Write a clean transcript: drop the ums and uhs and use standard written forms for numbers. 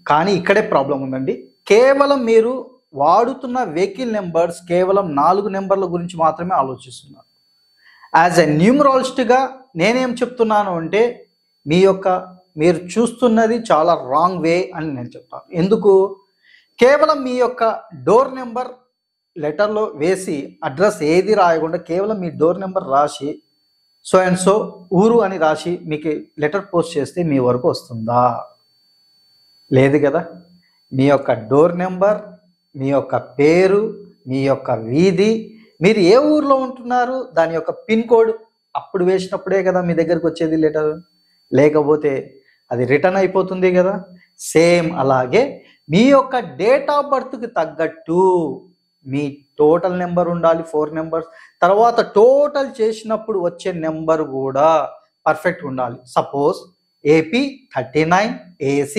కానీ ఇక్కడే ప్రాబ్లం ఉందండి. కేవలం మీరు వాడుతున్న వెహికల్ నెంబర్స్ కేవలం 4 నెంబర్ల గురించి మాత్రమే ఆలోచిస్తున్నారు. యాజ్ ఎ న్యూమరాలజిస్ట్గా నేనేం చెప్తున్నాను అంటే మీరు చూస్తున్నది చాలా రాంగ్ వే అని నేను చెప్తాను. ఎందుకు? కేవలం మీ యొక్క డోర్ నెంబర్ లెటర్లో వేసి అడ్రస్ ఏది రాయకుండా కేవలం మీ డోర్ నెంబర్ రాసి సో అండ్ సో ఊరు అని రాసి మీకు లెటర్ పోస్ట్ చేస్తే మీ వరకు వస్తుందా? లేదు కదా. మీ యొక్క డోర్ నెంబర్, మీ యొక్క పేరు, మీ యొక్క వీధి, మీరు ఏ ఊర్లో ఉంటున్నారు, దాని యొక్క పిన్ కోడ్ అప్పుడు వేసినప్పుడే కదా మీ దగ్గరకు వచ్చేది లెటర్. లేకపోతే అది రిటర్న్ అయిపోతుంది కదా. సేమ్ అలాగే మీ యొక్క డేట్ ఆఫ్ బర్త్కి తగ్గట్టు మీ టోటల్ నెంబర్ ఉండాలి, 4 నెంబర్స్. తర్వాత టోటల్ చేసినప్పుడు వచ్చే నెంబర్ కూడా పర్ఫెక్ట్ ఉండాలి. Suppose AP 39 AC